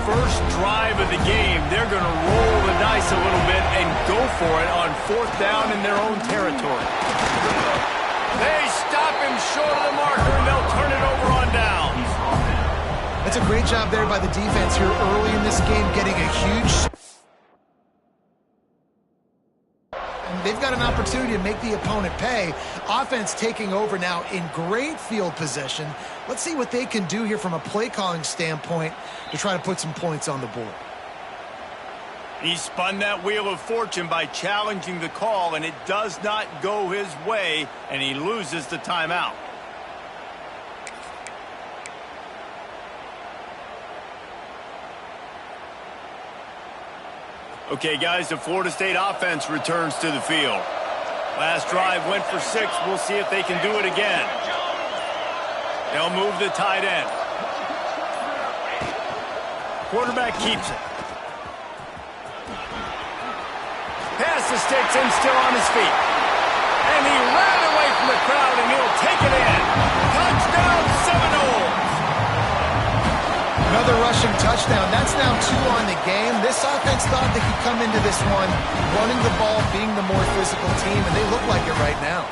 first drive of the game, they're going to roll the dice a little bit and go for it on 4th down in their own territory. They stop him short of the marker, and they'll turn it over on downs. That's a great job there by the defense here early in this game, getting a huge... And they've got an opportunity to make the opponent pay. Offense taking over now in great field position. Let's see what they can do here from a play calling standpoint to try to put some points on the board. He spun that wheel of fortune by challenging the call, and it does not go his way, and he loses the timeout. Okay, guys, the Florida State offense returns to the field. Last drive went for 6. We'll see if they can do it again. They'll move the tight end. Quarterback keeps it. Pass the sticks and still on his feet. And he ran away from the crowd, and he'll take it in. Touchdown, Seminoles! Another rushing touchdown. That's now 2 on the game. This offense thought they could come into this one running the ball, being the more physical team, and they look like it right now.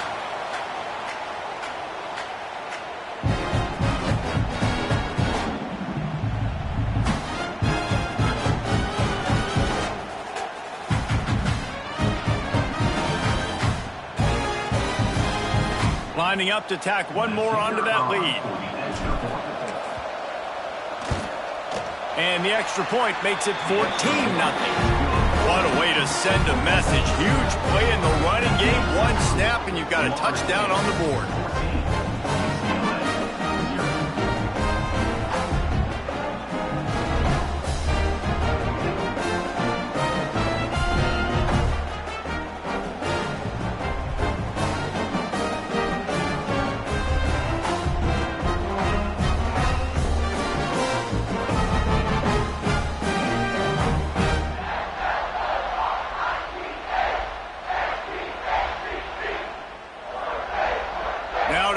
Lining up to tack one more onto that lead. And the extra point makes it 14-0. What a way to send a message. Huge play in the running game. One snap, and you've got a touchdown on the board.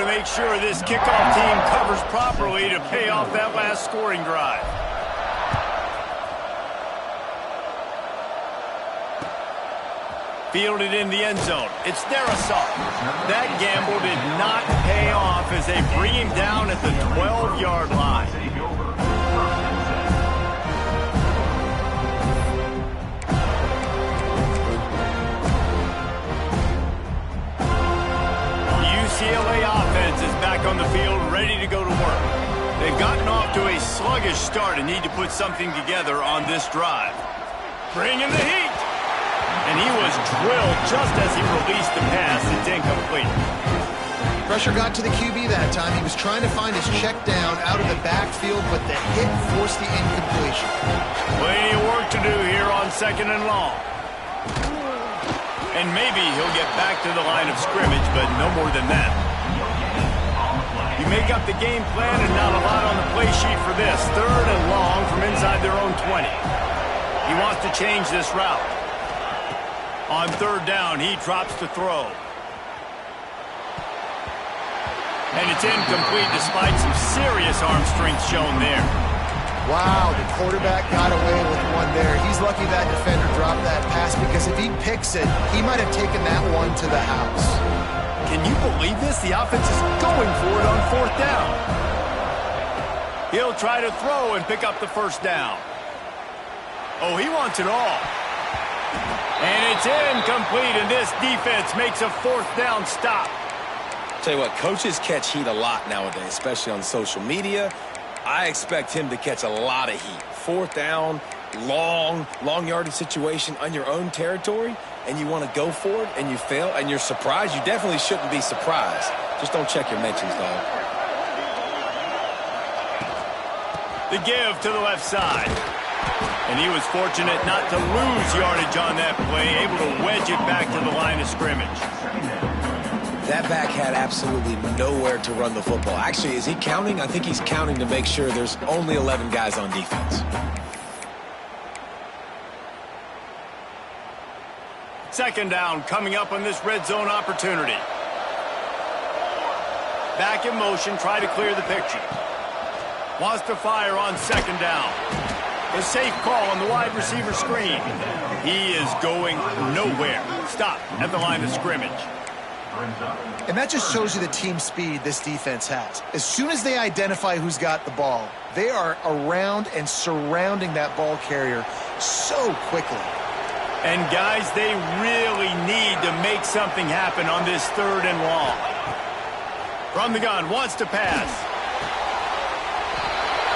Make sure this kickoff team covers properly to pay off that last scoring drive. Fielded in the end zone. It's their assault. That gamble did not pay off as they bring him down at the 12-yard line. UCLA offense is back on the field, ready to go to work. They've gotten off to a sluggish start and need to put something together on this drive. Bring in the heat! And he was drilled just as he released the pass. It's incomplete. Pressure got to the QB that time. He was trying to find his check down out of the backfield, but the hit forced the incompletion. Plenty of work to do here on 2nd and long. And maybe he'll get back to the line of scrimmage, but no more than that. You make up the game plan and not a lot on the play sheet for this. 3rd and long from inside their own 20. He wants to change this route. On 3rd down, he drops to throw. And it's incomplete despite some serious arm strength shown there. Wow, the quarterback got away with one there. He's lucky that defender dropped that pass, because if he picks it, he might have taken that one to the house. Can you believe this? The offense is going for it on 4th down. He'll try to throw and pick up the 1st down. Oh, he wants it all. And it's incomplete, and this defense makes a 4th down stop. Tell you what, coaches catch heat a lot nowadays, especially on social media. I expect him to catch a lot of heat. 4th down, long yardage situation on your own territory, and you want to go for it, and you fail, and you're surprised. You definitely shouldn't be surprised. Just don't check your mentions, dog. The give to the left side. And he was fortunate not to lose yardage on that play, able to wedge it back to the line of scrimmage. That back had absolutely nowhere to run the football. Actually, is he counting? I think he's counting to make sure there's only 11 guys on defense. 2nd down coming up on this red zone opportunity. Back in motion, try to clear the picture. Wants to fire on 2nd down. The safe call on the wide receiver screen. He is going nowhere. Stop at the line of scrimmage. And that just shows you the team speed this defense has. As soon as they identify who's got the ball, they are around and surrounding that ball carrier so quickly. And guys, they really need to make something happen on this 3rd and long. From the gun, wants to pass.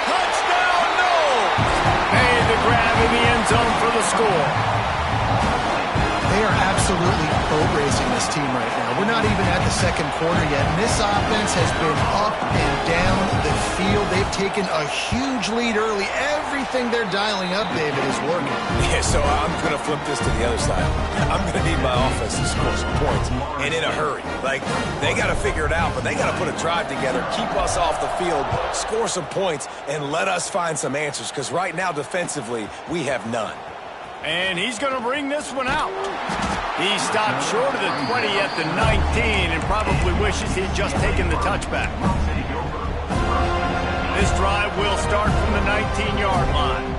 Touchdown, no! Made the grab in the end zone for the score. They are absolutely boat racing this team right now. We're not even at the 2nd quarter yet, and this offense has been up and down the field. They've taken a huge lead early. Everything they're dialing up, David, is working. Yeah, so I'm going to flip this to the other side. I'm going to need my offense to score some points, and in a hurry. Like, they got to figure it out, but they got to put a drive together, keep us off the field, score some points, and let us find some answers, because right now, defensively, we have none. And he's going to bring this one out. He stopped short of the 20 at the 19 and probably wishes he'd just taken the touchback. This drive will start from the 19-yard line.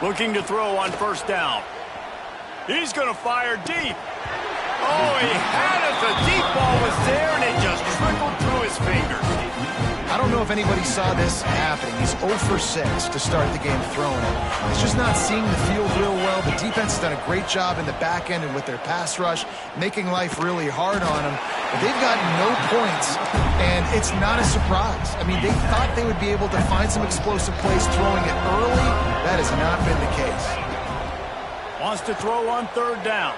Looking to throw on 1st down. He's going to fire deep. Oh, he had it. The deep ball was there, and it just trickled through his fingers. I don't know if anybody saw this happening. He's 0 for 6 to start the game throwing it. He's just not seeing the field real well. The defense has done a great job in the back end and with their pass rush, making life really hard on him. But they've gotten no points, and it's not a surprise. I mean, they thought they would be able to find some explosive plays throwing it early. That has not been the case. Wants to throw on 3rd down.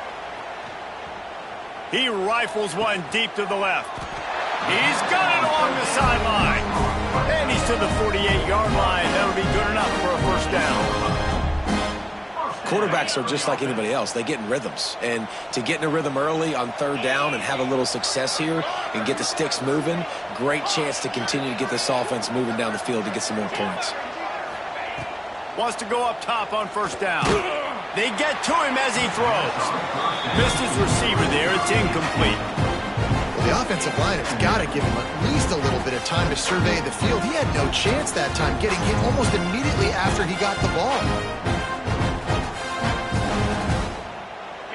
He rifles one deep to the left. He's got it along the sideline. And he's to the 48-yard line. That'll be good enough for a 1st down. Quarterbacks are just like anybody else. They get in rhythms. And to get in a rhythm early on 3rd down and have a little success here and get the sticks moving, great chance to continue to get this offense moving down the field to get some more points. Wants to go up top on 1st down. They get to him as he throws. Missed his receiver there. It's incomplete. The offensive line has got to give him at least a little bit of time to survey the field. He had no chance that time, getting hit almost immediately after he got the ball.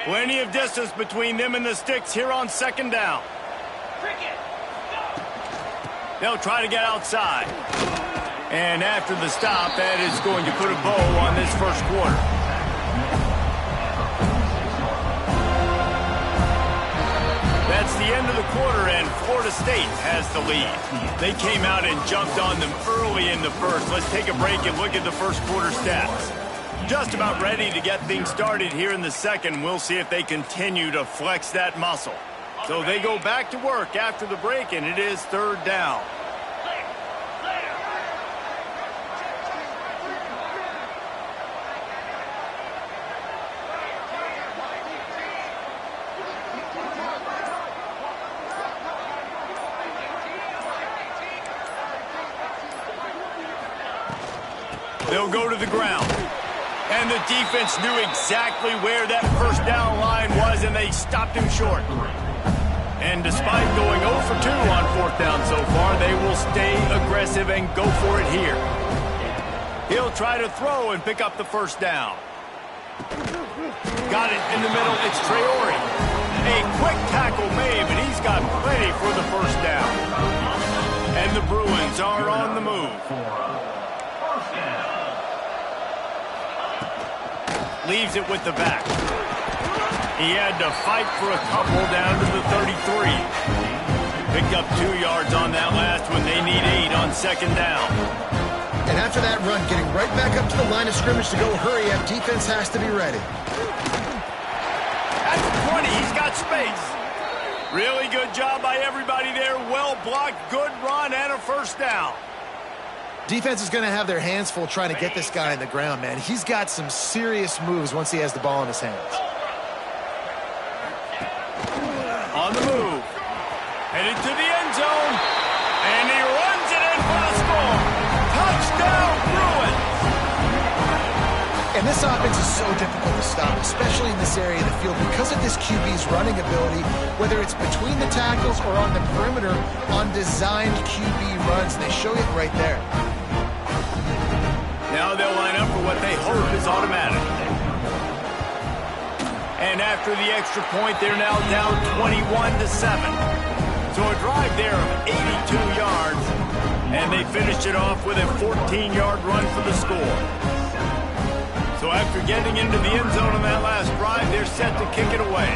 Plenty of distance between them and the sticks here on 2nd down. They'll try to get outside. And after the stop, that is going to put a bow on this 1st quarter. That's the end of the quarter, and Florida State has the lead. They came out and jumped on them early in the 1st. Let's take a break and look at the 1st quarter stats. Just about ready to get things started here in the 2nd. We'll see if they continue to flex that muscle. So they go back to work after the break, and it is 3rd down. They'll go to the ground. And the defense knew exactly where that 1st down line was, and they stopped him short. And despite going 0 for 2 on 4th down so far, they will stay aggressive and go for it here. He'll try to throw and pick up the 1st down. Got it in the middle. It's Traore. A quick tackle made, but he's got plenty for the 1st down. And the Bruins are on the move. Leaves it with the back. He had to fight for a couple down to the 33. Picked up 2 yards on that last one. They need 8 on 2nd down. And after that run, getting right back up to the line of scrimmage to go hurry up, defense has to be ready. At the 20, he's got space. Really good job by everybody there. Well blocked, good run, and a 1st down. Defense is going to have their hands full trying to get this guy on the ground, man. He's got some serious moves once he has the ball in his hands. On the move. Headed to the end zone. And he runs it in for the score. Touchdown, Bruins. And this offense is so difficult to stop, especially in this area of the field, because of this QB's running ability, whether it's between the tackles or on the perimeter on designed QB runs. They show it right there. Now they'll line up for what they hope is automatic. And after the extra point, they're now down 21-7. So a drive there of 82 yards, and they finished it off with a 14-yard run for the score. So after getting into the end zone on that last drive, they're set to kick it away.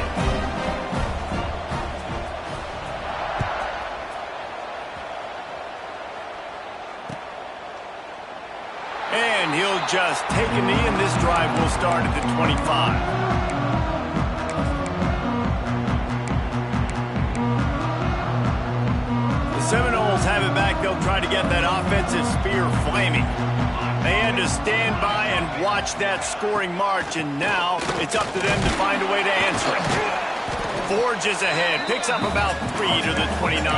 And he'll just take a knee, and this drive will start at the 25. Seminoles have it back. They'll try to get that offensive spear flaming. They had to stand by and watch that scoring march, and now it's up to them to find a way to answer it. Forges ahead, picks up about 3 to the 29.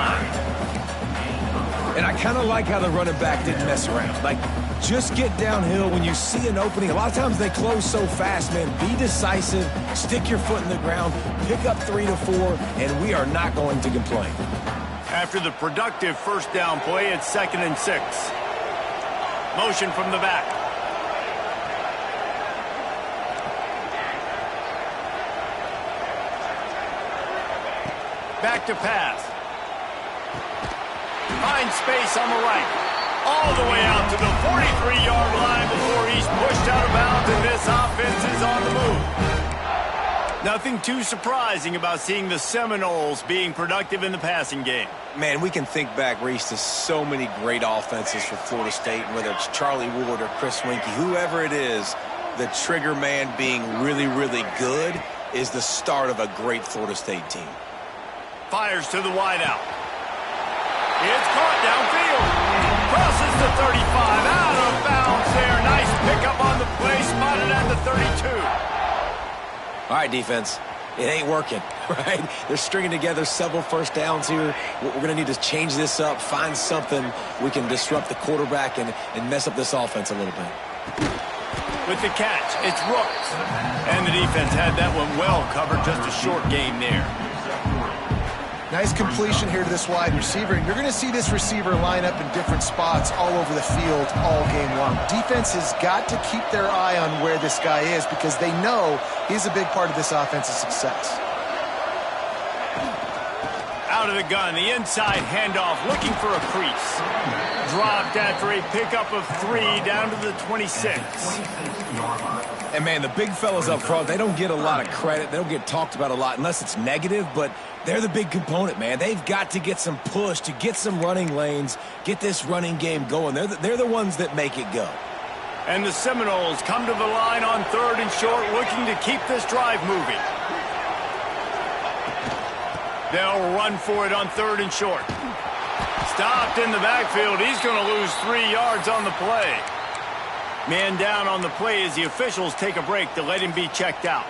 And I kind of like how the running back didn't mess around. Like, just get downhill when you see an opening. A lot of times they close so fast, man. Be decisive, stick your foot in the ground, pick up 3 to 4, and we are not going to complain. After the productive first down play, it's 2nd and 6. Motion from the back. Back to pass. Finds space on the right. All the way out to the 43-yard line before he's pushed out of bounds, and this offense is on the move. Nothing too surprising about seeing the Seminoles being productive in the passing game. Man, we can think back, Reese, to so many great offenses for Florida State, and whether it's Charlie Ward or Chris Winkie, whoever it is, the trigger man being really, really good is the start of a great Florida State team. Fires to the wideout. It's caught downfield. Crosses the 35. Out of bounds there. Nice pickup on the play. Spotted at the 32. All right, defense. It ain't working, right? They're stringing together several first downs here. We're going to need to change this up, find something we can disrupt the quarterback and mess up this offense a little bit. With the catch, it's Rooks. And the defense had that one well covered, just a short gain there. Nice completion here to this wide receiver, and you're going to see this receiver line up in different spots all over the field all game long. Defense has got to keep their eye on where this guy is because they know he's a big part of this offense's success. Out of the gun, the inside handoff, looking for a crease. Dropped after a pickup of 3 down to the 26. And, man, the big fellas up front, they don't get a lot of credit. They don't get talked about a lot unless it's negative, but they're the big component, man. They've got to get some push to get some running lanes, get this running game going. They're the ones that make it go. And the Seminoles come to the line on 3rd and short, looking to keep this drive moving. They'll run for it on 3rd and short. Stopped in the backfield. He's going to lose 3 yards on the play. Man down on the play as the officials take a break to let him be checked out.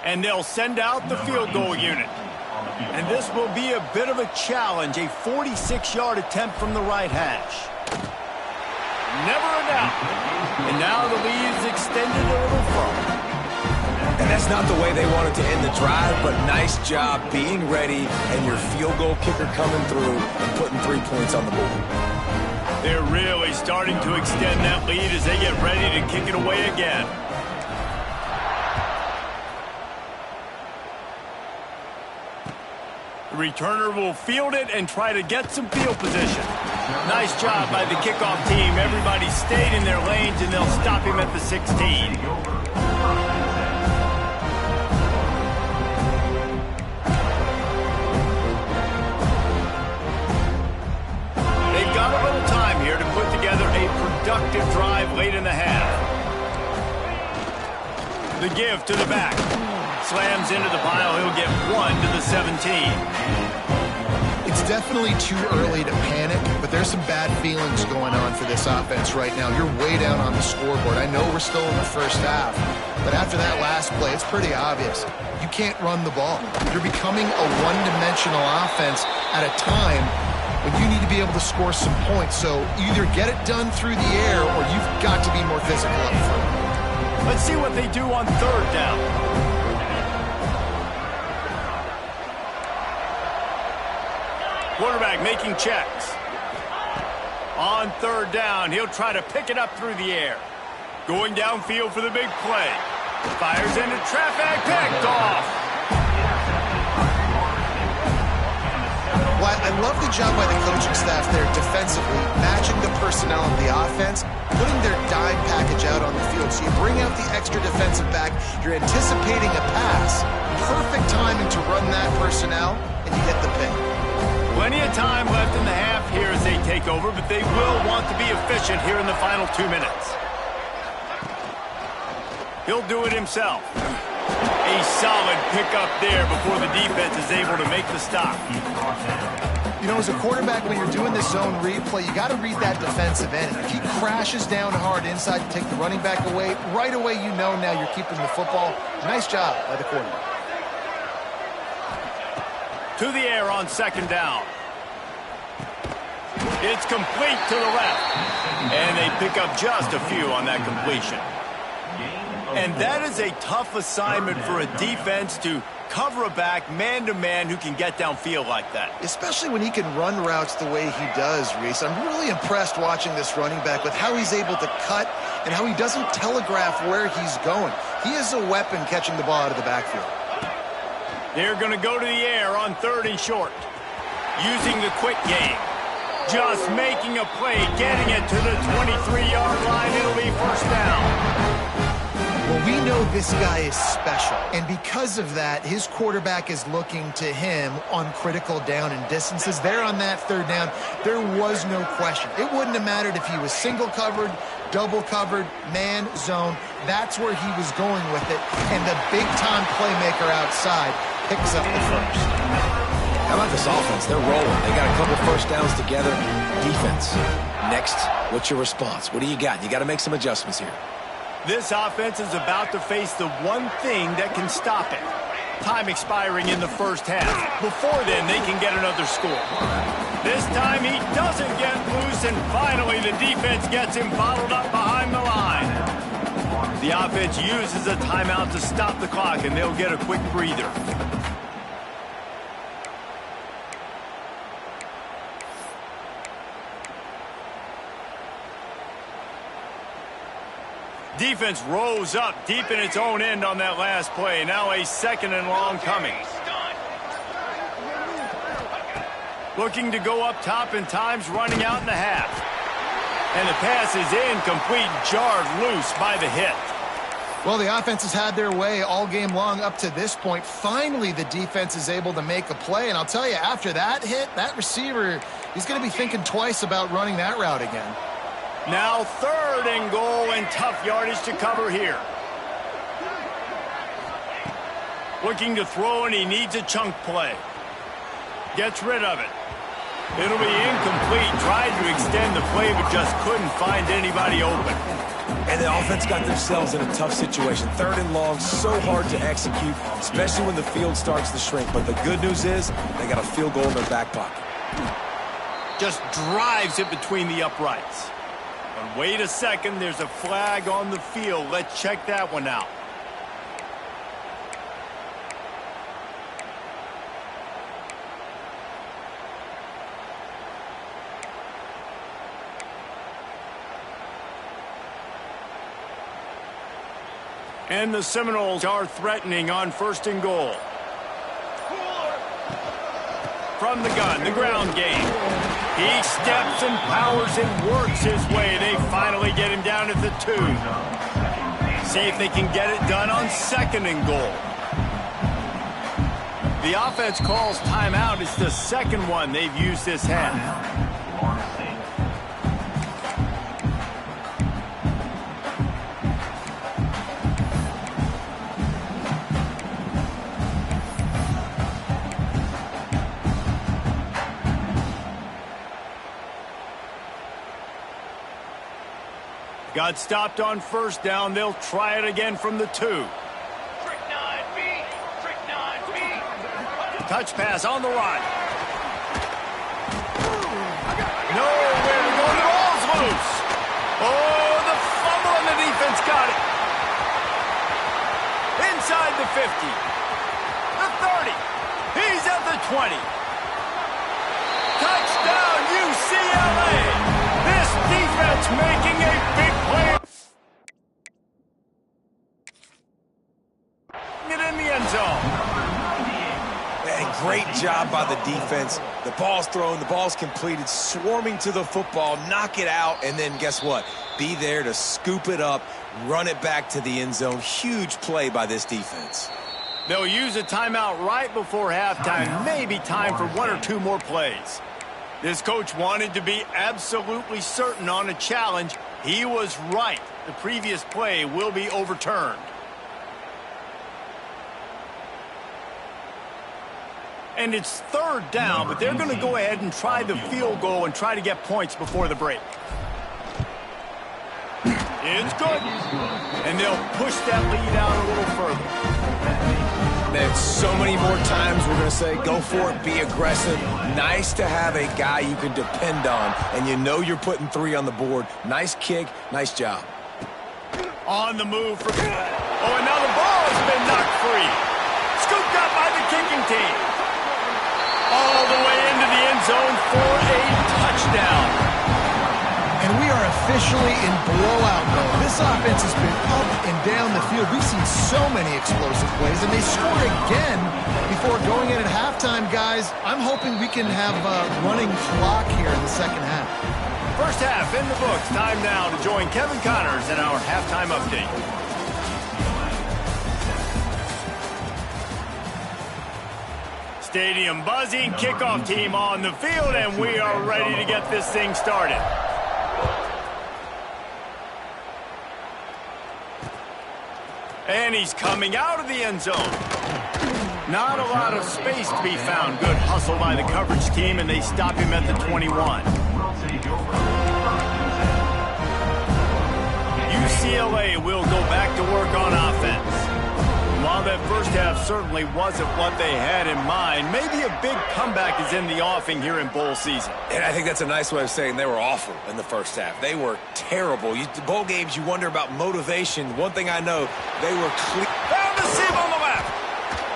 And they'll send out the field goal unit. And this will be a bit of a challenge, a 46-yard attempt from the right hash. Never a doubt. And now the lead's extended a little further. And that's not the way they wanted to end the drive, but nice job being ready and your field goal kicker coming through and putting 3 points on the board. They're really starting to extend that lead as they get ready to kick it away again. The returner will field it and try to get some field position. Nice job by the kickoff team. Everybody stayed in their lanes, and they'll stop him at the 16. Productive drive late in the half. The give to the back. Slams into the pile. He'll get 1 to the 17. It's definitely too early to panic, but there's some bad feelings going on for this offense right now. You're way down on the scoreboard. I know we're still in the first half, but after that last play, it's pretty obvious. You can't run the ball. You're becoming a one-dimensional offense at a time when you need to be able to score some points. So either get it done through the air or you've got to be more physical up front. Let's see what they do on 3rd down. Quarterback making checks. On third down, he'll try to pick it up through the air. Going downfield for the big play. Fires into traffic, picked off. Well, I love the job by the coaching staff there defensively, matching the personnel of the offense, putting their dime package out on the field. So you bring out the extra defensive back, you're anticipating a pass. Perfect timing to run that personnel, and you get the pick. Plenty of time left in the half here as they take over, but they will want to be efficient here in the final 2 minutes. He'll do it himself. A solid pickup there before the defense is able to make the stop. You know, as a quarterback, when you're doing this zone replay, you got to read that defensive end. If he crashes down hard inside to take the running back away, right away you know now you're keeping the football. Nice job by the quarterback. To the air on second down. It's complete to the left. And they pick up just a few on that completion. And that is a tough assignment for a defense to cover a back man-to-man who can get downfield like that. Especially when he can run routes the way he does, Reese. I'm really impressed watching this running back with how he's able to cut and how he doesn't telegraph where he's going. He is a weapon catching the ball out of the backfield. They're going to go to the air on third and short. Using the quick game. Just making a play, getting it to the 23-yard line. It'll be first down. Well, we know this guy is special, and because of that, his quarterback is looking to him on critical down and distances. There on that third down, there was no question. It wouldn't have mattered if he was single covered, double covered, man, zone. That's where he was going with it, and the big-time playmaker outside picks up the first. How about this offense? They're rolling. They got a couple first downs together. Defense. Next, what's your response? What do you got? You got to make some adjustments here. This offense is about to face the one thing that can stop it. Time expiring in the first half. Before then, they can get another score. This time, he doesn't get loose, and finally, the defense gets him bottled up behind the line. The offense uses a timeout to stop the clock, and they'll get a quick breather. Defense rose up deep in its own end on that last play. Now a second and long coming. Looking to go up top, and time's running out in the half. And the pass is incomplete, jarred loose by the hit. Well, the offense has had their way all game long up to this point. Finally, the defense is able to make a play. And I'll tell you, after that hit, that receiver, he's going to be thinking twice about running that route again. Now third and goal, and tough yardage to cover here. Looking to throw, and he needs a chunk play. Gets rid of it. It'll be incomplete. Tried to extend the play, but just couldn't find anybody open. And the offense got themselves in a tough situation. Third and long, so hard to execute, especially when the field starts to shrink. But the good news is they got a field goal in their back pocket. Just drives it between the uprights. But wait a second, there's a flag on the field. Let's check that one out. And the Seminoles are threatening on first and goal. From the gun, the ground game. He steps and powers and works his way. They finally get him down at the 2. See if they can get it done on second and goal. The offense calls timeout. It's the second one they've used this half. Got stopped on first down. They'll try it again from the 2. Touch pass on the run. Nowhere to go. The ball's loose. Oh, the fumble, and the defense got it. Inside the 50. The 30. He's at the 20. Touchdown, UCLA! This defense making a big play. Get in the end zone. And great job by the defense. The ball's thrown, the ball's completed, swarming to the football, knock it out, and then guess what? Be there to scoop it up, run it back to the end zone. Huge play by this defense. They'll use a timeout right before halftime, maybe time for one or two more plays. This coach wanted to be absolutely certain on a challenge. He was right. The previous play will be overturned. And it's third down, but they're going to go ahead and try the field goal and try to get points before the break. It's good. And they'll push that lead out a little further. Man, so many more times we're going to say, go for it, be aggressive. Nice to have a guy you can depend on, and you know you're putting 3 on the board. Nice kick, nice job. On the move for... Oh, and now the ball has been knocked free. Scooped up by the kicking team. All the way into the end zone for a touchdown. And we are officially in blowout mode. This offense has been up and down the field. We've seen so many explosive plays, and they scored again before going in at halftime, guys. I'm hoping we can have a running clock here in the second half. First half in the books. Time now to join Kevin Connors in our halftime update. Stadium buzzing, kickoff team on the field, and we are ready to get this thing started. And he's coming out of the end zone. Not a lot of space to be found. Good hustle by the coverage team, and they stop him at the 21. UCLA will go back to work on offense. While that first half certainly wasn't what they had in mind, maybe a big comeback is in the offing here in bowl season. And I think that's a nice way of saying they were awful in the first half. They were terrible. Bowl games, you wonder about motivation. One thing I know, they were clear. Found the seam on the left.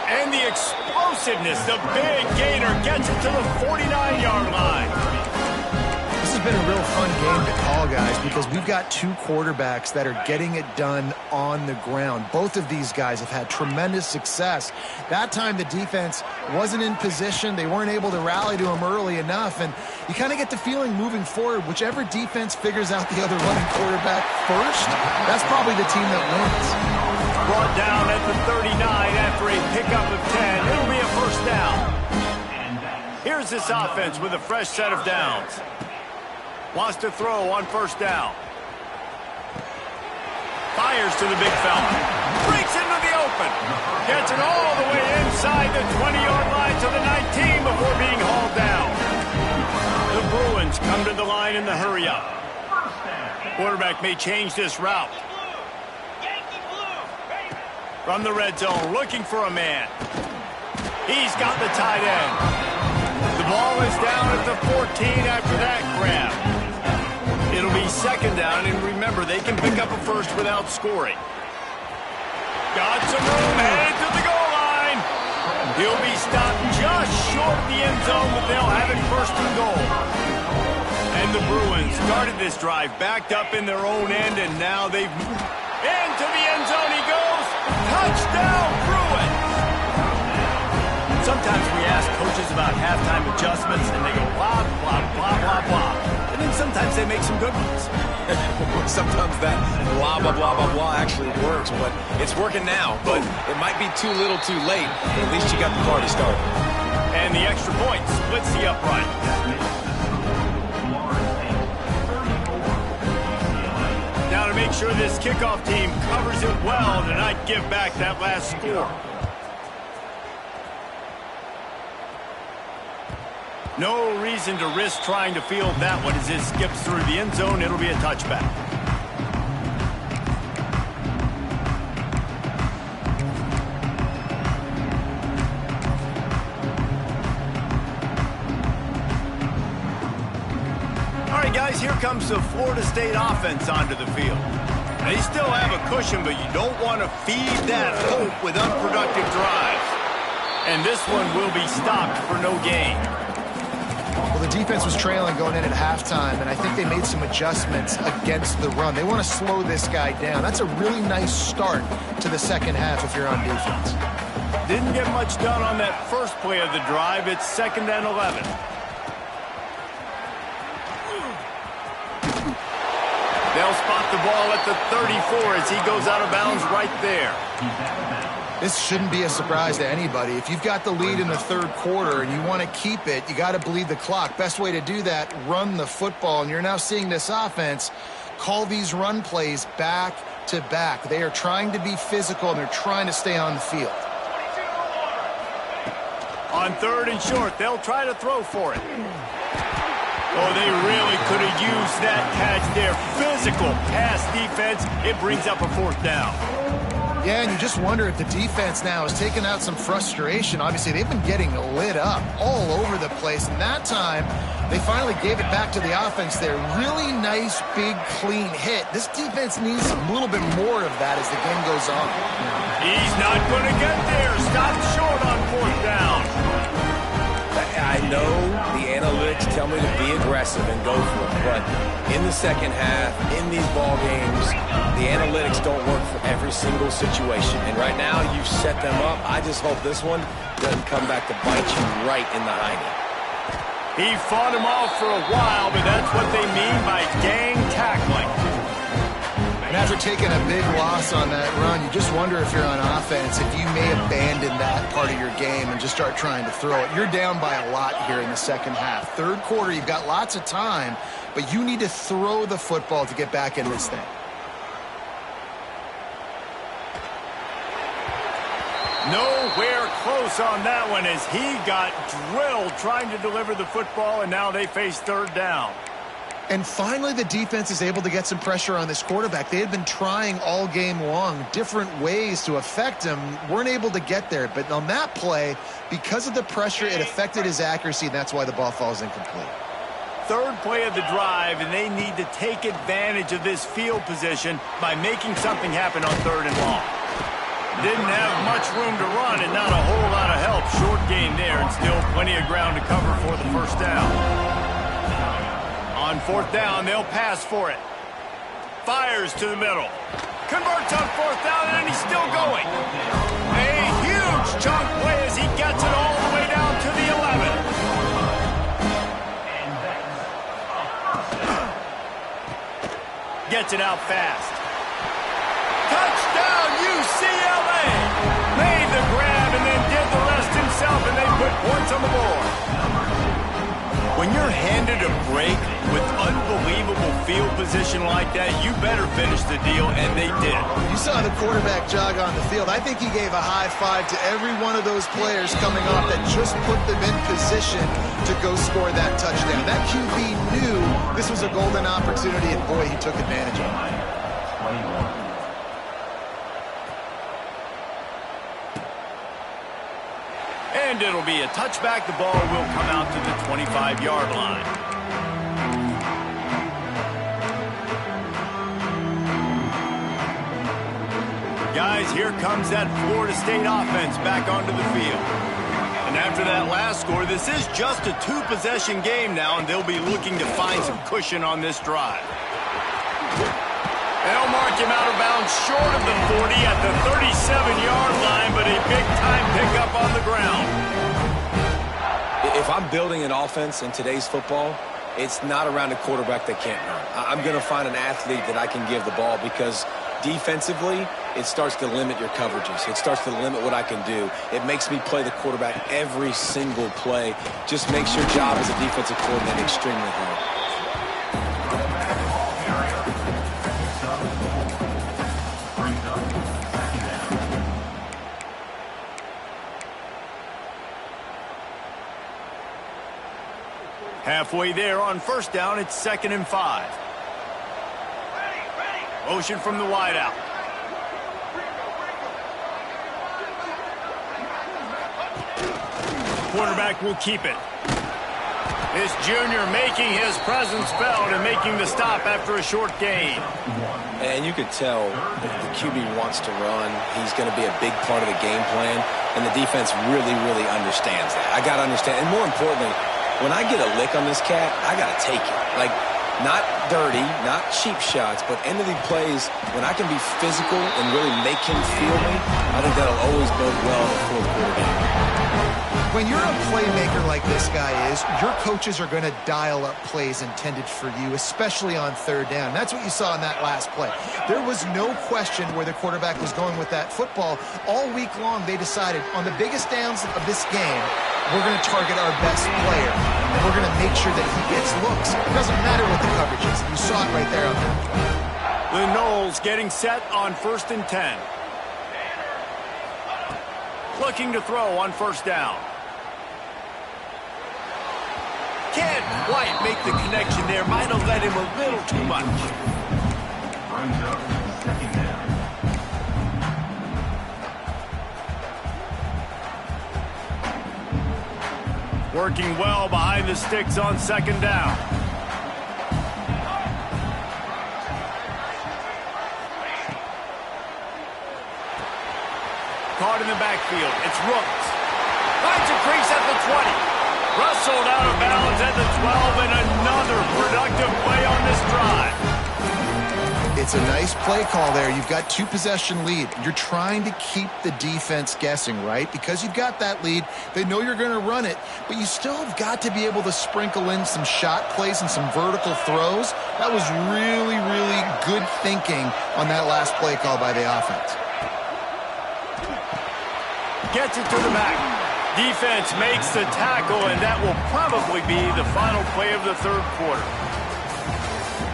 And the explosiveness, the big gainer gets it to the 49-yard line. This has been a real fun game to call, guys, because we've got 2 quarterbacks that are getting it done on the ground. Both of these guys have had tremendous success. That time the defense wasn't in position. They weren't able to rally to him early enough, and you kind of get the feeling moving forward, whichever defense figures out the other running quarterback first, that's probably the team that wins. Brought down at the 39 after a pickup of 10. It'll be a first down. Here's this offense with a fresh set of downs. Wants to throw on first down. Fires to the big fella. Breaks into the open. Gets it all the way inside the 20-yard line to the 19 before being hauled down. The Bruins come to the line in the hurry-up. Quarterback may change this route. From the red zone, looking for a man. He's got the tight end. The ball is down at the 14 after that grab. It'll be second down, and remember, they can pick up a first without scoring. Got some room, headed to the goal line. He'll be stopped just short of the end zone, but they'll have it first and goal. And the Bruins started this drive, backed up in their own end, and now they've... Into the end zone he goes. Touchdown, Bruins! Sometimes we ask coaches about halftime adjustments, and they go blah, blah, blah, blah, blah. And then sometimes they make some good ones. Sometimes that blah, blah, blah, blah, blah actually works, but it's working now. But it might be too little too late, but at least you got the party started. And the extra point splits the upright. Now to make sure this kickoff team covers it well to not give back that last score. No reason to risk trying to field that one as it skips through the end zone. It'll be a touchback. All right, guys, here comes the Florida State offense onto the field. They still have a cushion, but you don't want to feed that hope with unproductive drives. And this one will be stopped for no gain. Well, the defense was trailing going in at halftime, and I think they made some adjustments against the run. They want to slow this guy down. That's a really nice start to the second half if you're on defense. Didn't get much done on that first play of the drive. It's 2nd and 11. They'll spot the ball at the 34 as he goes out of bounds right there. This shouldn't be a surprise to anybody. If you've got the lead in the third quarter and you want to keep it, you got to bleed the clock. Best way to do that, run the football. And you're now seeing this offense call these run plays back to back. They are trying to be physical, and they're trying to stay on the field. On 3rd and short, they'll try to throw for it. Oh, they really could have used that catch there. Physical pass defense. It brings up a 4th down. Yeah, and you just wonder if the defense now has taken out some frustration. Obviously, they've been getting lit up all over the place. And that time, they finally gave it back to the offense there. Really nice, big, clean hit. This defense needs a little bit more of that as the game goes on. He's not going to get there. Stop short on 4th down. I know the analytics tell me to be aggressive and go for it, but in the second half, in these ball games, the analytics don't work for every single situation. And right now, you've set them up. I just hope this one doesn't come back to bite you right in the hiney. He fought him off for a while, but that's what they mean by gang tackling. And after taking a big loss on that run, you just wonder if you're on offense, if you may abandon that part of your game and just start trying to throw it. You're down by a lot here in the second half. Third quarter, you've got lots of time, but you need to throw the football to get back in this thing. Nowhere close on that one as he got drilled trying to deliver the football, and now they face 3rd down. And finally, the defense is able to get some pressure on this quarterback. They had been trying all game long different ways to affect him. Weren't able to get there. But on that play, because of the pressure, it affected his accuracy, and that's why the ball falls incomplete. 3rd play of the drive, and they need to take advantage of this field position by making something happen on 3rd and long. Didn't have much room to run and not a whole lot of help. Short gain there, and still plenty of ground to cover for the 1st down. On 4th down, they'll pass for it. Fires to the middle. Converts on 4th down, and he's still going. A huge chunk play as he gets it all the way down to the 11. Gets it out fast. Touchdown, UCLA! Made the grab and then did the rest himself, and they put points on the board. When you're handed a break with unbelievable field position like that, you better finish the deal, and they did. You saw the quarterback jog on the field. I think he gave a high five to every one of those players coming off that just put them in position to go score that touchdown. That QB knew this was a golden opportunity, and boy, he took advantage of it. And it'll be a touchback. The ball will come out to the 25-yard line. Guys, here comes that Florida State offense back onto the field. And after that last score, this is just a 2-possession game now, and they'll be looking to find some cushion on this drive. They'll mark him out of bounds short of the 40 at the 37-yard line, but a big-time pickup on the ground. If I'm building an offense in today's football, it's not around a quarterback that can't run. I'm going to find an athlete that I can give the ball because defensively, it starts to limit your coverages. It starts to limit what I can do. It makes me play the quarterback every single play. Just makes your job as a defensive coordinator extremely hard. Halfway there on 1st down, it's 2nd and 5. Motion from the wideout. Quarterback will keep it. This junior making his presence felt and making the stop after a short gain. And you could tell the QB wants to run. He's going to be a big part of the game plan, and the defense really, really understands that. I got to understand, and more importantly, when I get a lick on this cat, I got to take it. Like, not dirty, not cheap shots, but end of the plays, when I can be physical and really make him feel me, I think that'll always bode well in the fourth quarter game. When you're a playmaker like this guy is, your coaches are going to dial up plays intended for you, especially on third down. That's what you saw in that last play. There was no question where the quarterback was going with that football. All week long, they decided on the biggest downs of this game, we're going to target our best player, and we're going to make sure that he gets looks. It doesn't matter what the coverage is. You saw it right there on that play. The Knowles getting set on 1st and 10. Looking to throw on 1st down. Can't quite make the connection there. Might have led him a little too much. Runs up 2nd down. Working well behind the sticks on 2nd down. Caught in the backfield. It's Rooks. Finds a crease at the 20. Rustled out of bounds at the 12, and another productive play on this drive. It's a nice play call there. You've got 2-possession lead. You're trying to keep the defense guessing, right? Because you've got that lead. They know you're going to run it, but you still have got to be able to sprinkle in some shot plays and some vertical throws. That was really, really good thinking on that last play call by the offense. Gets it to the back. Defense makes the tackle, and that will probably be the final play of the third quarter.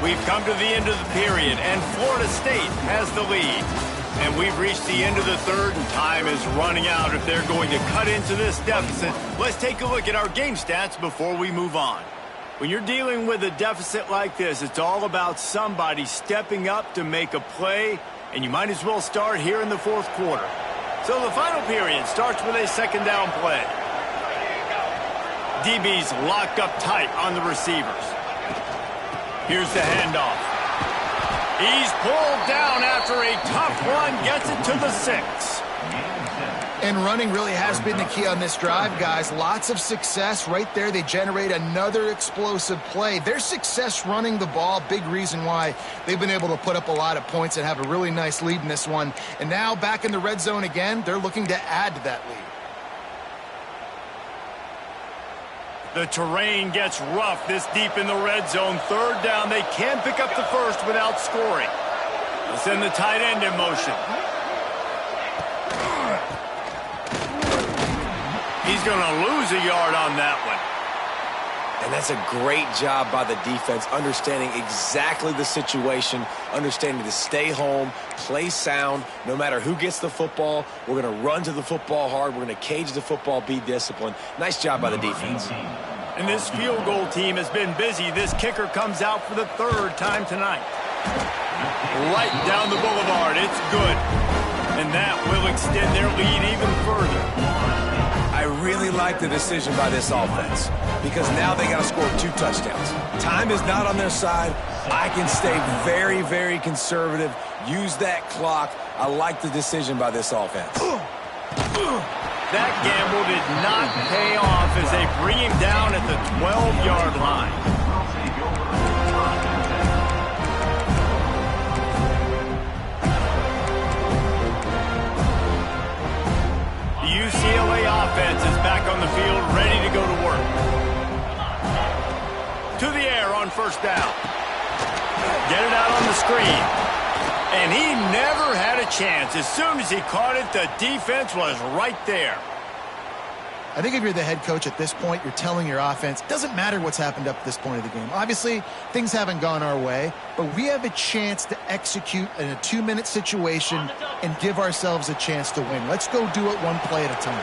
We've come to the end of the period, and Florida State has the lead. And we've reached the end of the third, and time is running out if they're going to cut into this deficit. Let's take a look at our game stats before we move on. When you're dealing with a deficit like this, it's all about somebody stepping up to make a play, and you might as well start here in the fourth quarter. So the final period starts with a 2nd down play. DB's locked up tight on the receivers. Here's the handoff. He's pulled down after a tough run, gets it to the 6. And running really has been the key on this drive, guys. Lots of success right there. They generate another explosive play. Their success running the ball, big reason why they've been able to put up a lot of points and have a really nice lead in this one. And now back in the red zone again, they're looking to add to that lead. The terrain gets rough this deep in the red zone. 3rd down, they can pick up the first without scoring. They'll send the tight end in motion. He's going to lose a yard on that one. And that's a great job by the defense, understanding exactly the situation, understanding to stay home, play sound, no matter who gets the football. We're going to run to the football hard. We're going to cage the football, be disciplined. Nice job by the defense. And this field goal team has been busy. This kicker comes out for the 3rd time tonight. Right down the boulevard. It's good. And that will extend their lead even further. I really like the decision by this offense because now they got to score 2 touchdowns. Time is not on their side. I can stay very, very conservative, use that clock. I like the decision by this offense. That gamble did not pay off as they bring him down at the 12-yard line. UCLA offense is back on the field, ready to go to work. To the air on 1st down. Get it out on the screen. And he never had a chance. As soon as he caught it, the defense was right there. I think if you're the head coach at this point, you're telling your offense, it doesn't matter what's happened up to this point of the game. Obviously, things haven't gone our way, but we have a chance to execute in a 2-minute situation and give ourselves a chance to win. Let's go do it one play at a time.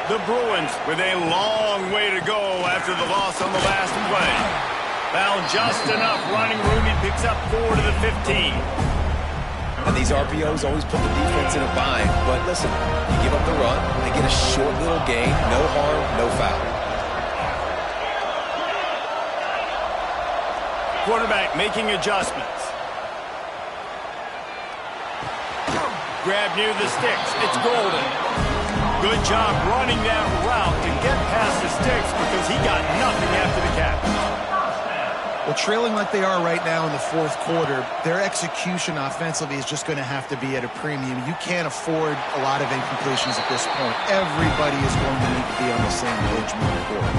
The Bruins with a long way to go after the loss on the last play. Found just enough running room. He picks up 4 to the 15. And these RPOs always put the defense in a bind. But listen, you give up the run, they get a short little gain, no harm, no foul. Quarterback making adjustments. Grab near the sticks. It's Golden. Good job running that route to get past the sticks because he got nothing after the catch. Well, trailing like they are right now in the fourth quarter, their execution offensively is just going to have to be at a premium. You can't afford a lot of incompletions at this point. Everybody is going to need to be on the same page moving forward.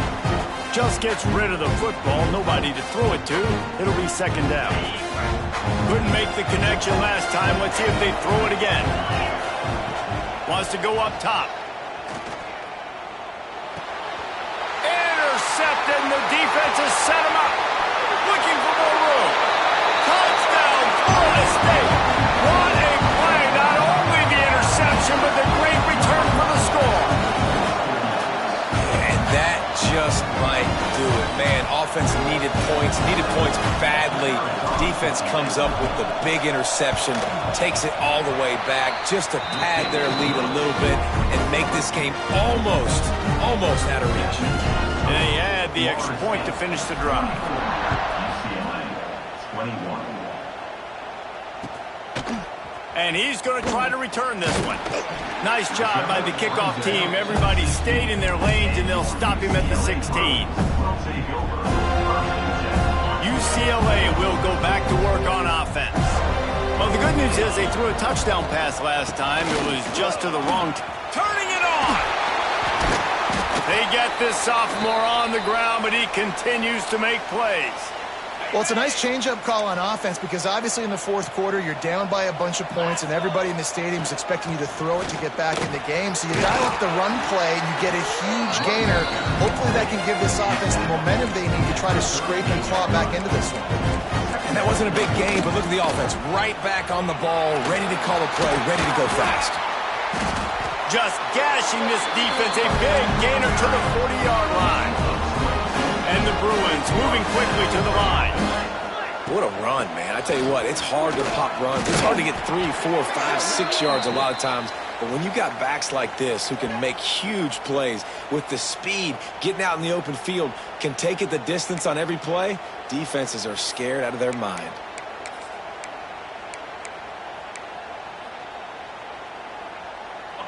Just gets rid of the football, nobody to throw it to. It'll be second down. Couldn't make the connection last time. Let's see if they throw it again. Wants to go up top. Intercepted, and the defense has set him up. Looking for more room. Touchdown, Florida State. What a play. Not only the interception, but the great return for the score. And that just might do it. Man, offense needed points badly. Defense comes up with the big interception, takes it all the way back just to pad their lead a little bit and make this game almost out of reach. And they add the extra point to finish the drive. UCLA, 21. And he's going to try to return this one. Nice job by the kickoff team. Everybody stayed in their lanes, and they'll stop him at the 16. UCLA will go back to work on offense. Well, the good news is they threw a touchdown pass last time. It was just to the wrong turning it on! They get this sophomore on the ground, but he continues to make plays. Well, it's a nice change-up call on offense because obviously in the fourth quarter, you're down by a bunch of points and everybody in the stadium is expecting you to throw it to get back in the game. So you dial up the run play and you get a huge gainer. Hopefully that can give this offense the momentum they need to try to scrape and claw back into this one. And that wasn't a big game, but look at the offense. Right back on the ball, ready to call a play, ready to go fast. Just gashing this defense, a big gainer to the 40-yard line. And the Bruins moving quickly to the line. What a run, man. I tell you what, it's hard to pop runs. It's hard to get 3, 4, 5, 6 yards a lot of times. But when you got backs like this who can make huge plays with the speed, getting out in the open field, can take it the distance on every play, defenses are scared out of their mind.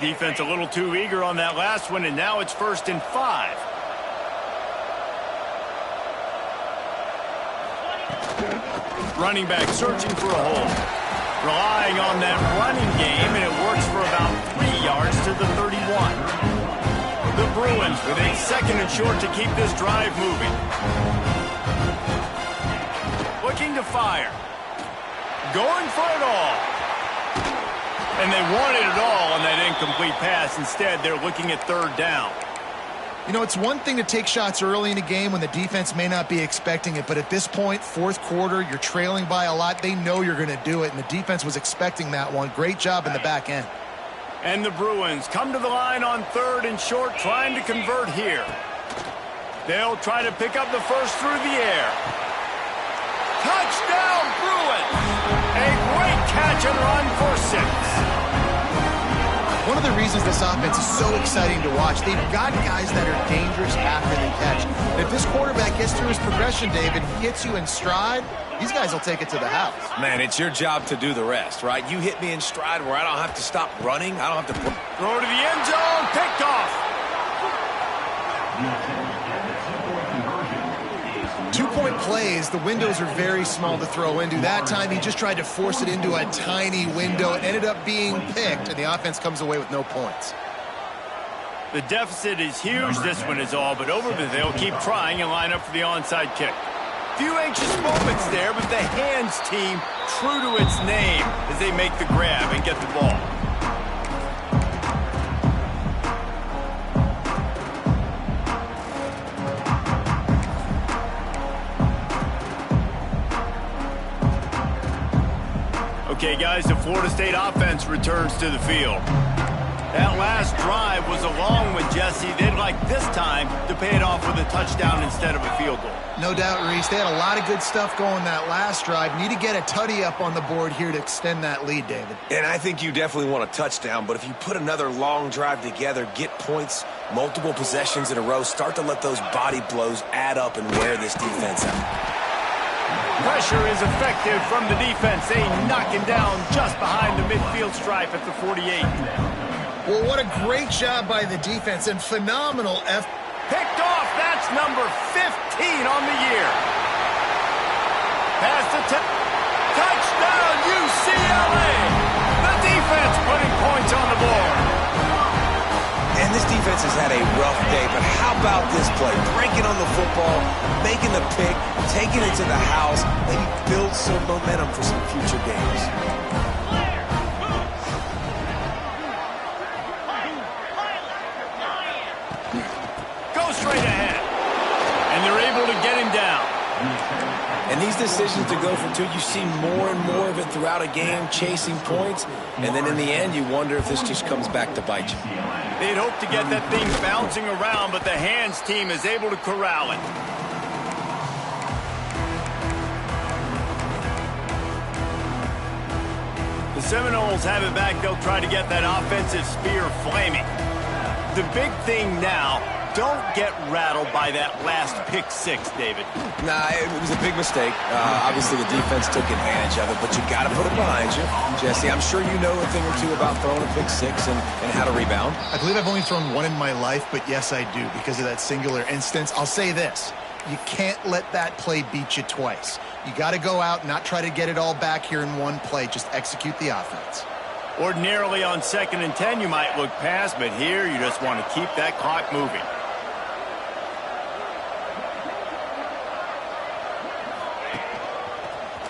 Defense a little too eager on that last one, and now it's 1st and 5. Running back searching for a hole. Relying on that running game, and it works for about 3 yards to the 31. The Bruins with a 2nd and short to keep this drive moving. Looking to fire. Going for it all. And they wanted it all on that incomplete pass. Instead, they're looking at 3rd down. You know, it's one thing to take shots early in a game when the defense may not be expecting it, but at this point, fourth quarter, you're trailing by a lot. They know you're going to do it, and the defense was expecting that one. Great job in the back end. And the Bruins come to the line on 3rd and short, trying to convert here. They'll try to pick up the first through the air. Touchdown, Bruins! A great catch and run for 6. One of the reasons this offense is so exciting to watch, they've got guys that are dangerous after they catch. And if this quarterback gets through his progression, David, gets you in stride, these guys will take it to the house. Man, it's your job to do the rest, right? You hit me in stride where I don't have to stop running. I don't have to throw to the end zone, picked off. 2-point plays, the windows are very small to throw into. That time he just tried to force it into a tiny window. It ended up being picked, and the offense comes away with no points. The deficit is huge. This one is all but over, but they'll keep trying and line up for the onside kick. Few anxious moments there, but the hands team true to its name as they make the grab and get the ball. Okay, guys, the Florida State offense returns to the field. That last drive was a long one, Jesse. They'd like this time to pay it off with a touchdown instead of a field goal. No doubt, Reese. They had a lot of good stuff going that last drive. Need to get a tutty up on the board here to extend that lead, David. And I think you definitely want a touchdown, but if you put another long drive together, get points, multiple possessions in a row, start to let those body blows add up and wear this defense out. Pressure is effective from the defense. They knock him down just behind the midfield stripe at the 48. Well, what a great job by the defense and phenomenal effort. Picked off. That's number 15 on the year. Pass to touchdown, UCLA. The defense putting points on the board. And this defense has had a rough day, but how about this play? Breaking on the football, making the pick, taking it to the house, maybe build some momentum for some future games. Go straight ahead. And they're able to get him down. And these decisions to go for two, you see more and more of it throughout a game, chasing points. And then in the end, you wonder if this just comes back to bite you. They'd hope to get that thing bouncing around, but the hands team is able to corral it. The Seminoles have it back. They'll try to get that offensive spear flaming. The big thing now, don't get rattled by that last pick six, David. Nah, it was a big mistake. Obviously, the defense took advantage of it, but you got to put it behind you. Jesse, I'm sure you know a thing or two about throwing a pick six and how to rebound. I believe I've only thrown one in my life, but yes, I do because of that singular instance. I'll say this. You can't let that play beat you twice. You got to go out and not try to get it all back here in one play. Just execute the offense. Ordinarily on 2nd and 10, you might look past, but here you just want to keep that clock moving.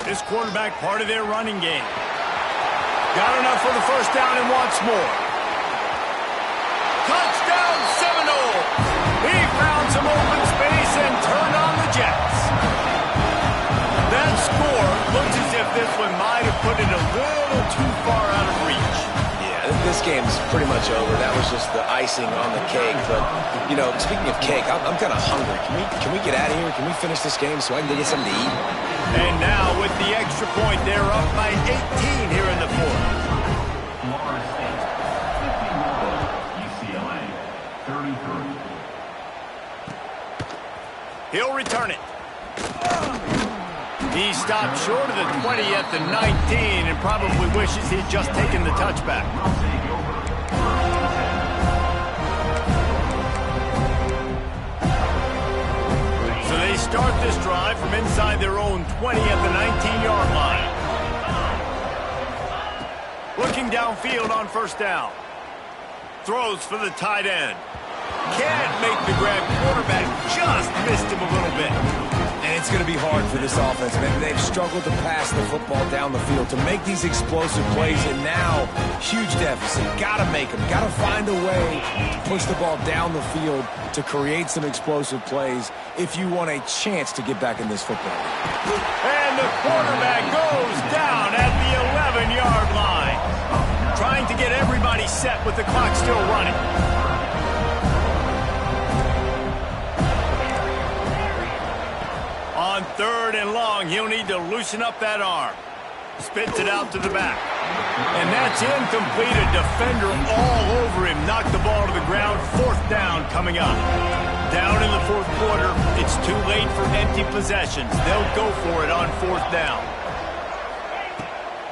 This quarterback part of their running game. Got enough for the first down and wants more. Touchdown Seminoles! He found some open space and turned on the Jets. That score looks as if this one might have put it a little too far out of reach. Yeah, this game's pretty much over. That was just the icing on the cake. But, you know, speaking of cake, I'm kind of hungry. Can we get out of here? Can we finish this game so I can go get something to eat? And now with the extra point, they're up by 18 here in the fourth. Florida State, 51. UCLA, 33. He'll return it. He stopped short of the 20 at the 19 and probably wishes he'd just taken the touchback. So they start this drive from inside their own 20 at the 19-yard line. Looking downfield on first down. Throws for the tight end. Can't make the grab. Quarterback just missed him a little bit. And it's going to be hard for this offense, man. They've struggled to pass the football down the field, to make these explosive plays, and now, huge deficit. Got to make them. Got to find a way to push the ball down the field to create some explosive plays if you want a chance to get back in this football. And the quarterback goes down at the 11-yard line. Trying to get everybody set with the clock still running. On 3rd and long, he'll need to loosen up that arm. Spits it out to the back. And that's incomplete. A defender all over him. Knocked the ball to the ground. 4th down coming up. Down in the 4th quarter. It's too late for empty possessions. They'll go for it on 4th down.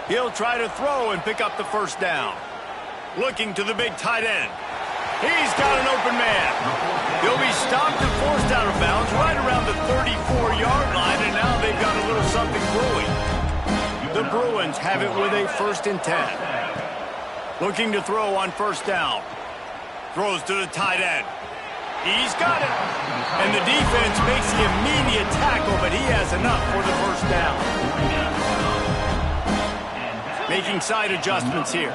He'll try to throw and pick up the first down. Looking to the big tight end. He's got an open man. He'll be stopped and forced out of bounds right around the 34-yard line, and now they've got a little something brewing. The Bruins have it with a 1st and 10. Looking to throw on first down. Throws to the tight end. He's got it. And the defense makes the immediate tackle, but he has enough for the first down. Making side adjustments here.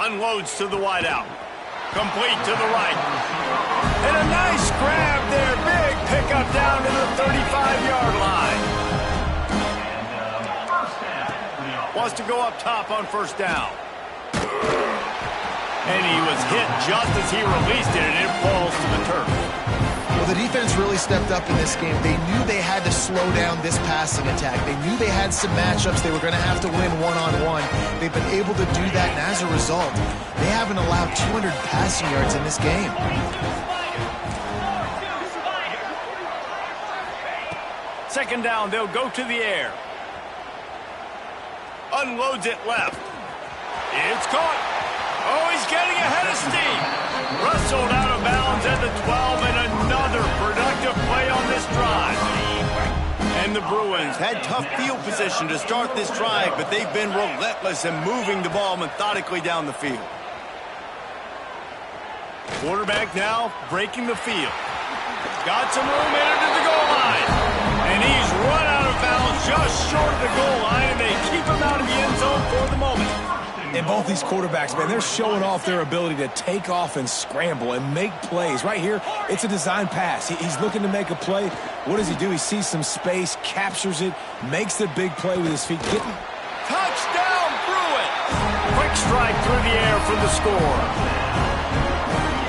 Unloads to the wideout. Complete to the right. And a nice grab there. Big pickup down to the 35-yard line. Wants to go up top on first down. And he was hit just as he released it, and it falls to the turf. Well, the defense really stepped up in this game. They knew they had to slow down this passing attack. They knew they had some matchups they were going to have to win one-on-one. They've been able to do that, and as a result, they haven't allowed 200 passing yards in this game. Second down, they'll go to the air. Unloads it left. It's whistled out of bounds at the 12, and another productive play on this drive. And the Bruins had tough field position to start this drive, but they've been relentless in moving the ball methodically down the field. Quarterback now breaking the field. Got some room into the goal line. And he's run out of bounds just short of the goal line, and they keep him out of the end zone for the moment. And both these quarterbacks, man, they're showing off their ability to take off and scramble and make plays. Right here, it's a design pass. He's looking to make a play. What does he do? He sees some space, captures it, makes the big play with his feet. Touchdown, Bruins! Quick strike through the air for the score.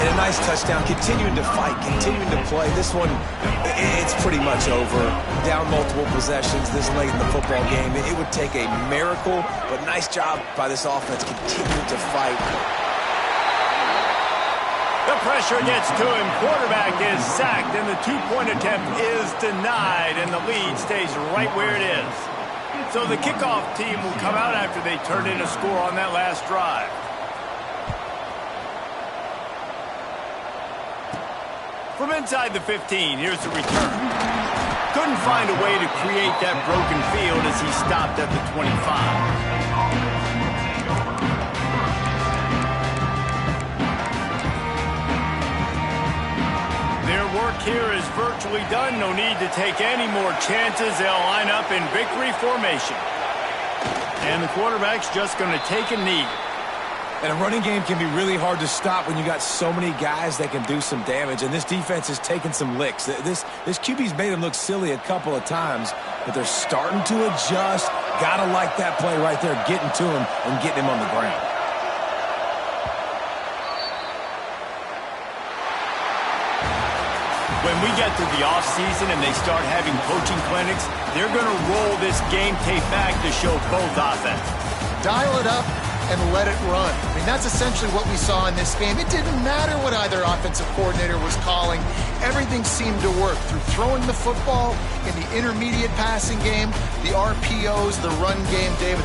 And a nice touchdown, continuing to fight, continuing to play. This one, it's pretty much over. Down multiple possessions this late in the football game. It would take a miracle, but nice job by this offense continuing to fight. The pressure gets to him. Quarterback is sacked, and the two-point attempt is denied, and the lead stays right where it is. So the kickoff team will come out after they turned in a score on that last drive. From inside the 15, here's the return. Couldn't find a way to create that broken field as he stopped at the 25. Their work here is virtually done. No need to take any more chances. They'll line up in victory formation. And the quarterback's just going to take a knee. And a running game can be really hard to stop when you got so many guys that can do some damage. And this defense is taking some licks. This QB's made them look silly a couple of times, but they're starting to adjust. Gotta like that play right there, getting to him and getting him on the ground. When we get to the offseason and they start having coaching clinics, they're going to roll this game tape back to show both offenses. Dial it up and let it run. I mean, that's essentially what we saw in this game. It didn't matter what either offensive coordinator was calling. Everything seemed to work through throwing the football in the intermediate passing game, the RPOs, the run game, David.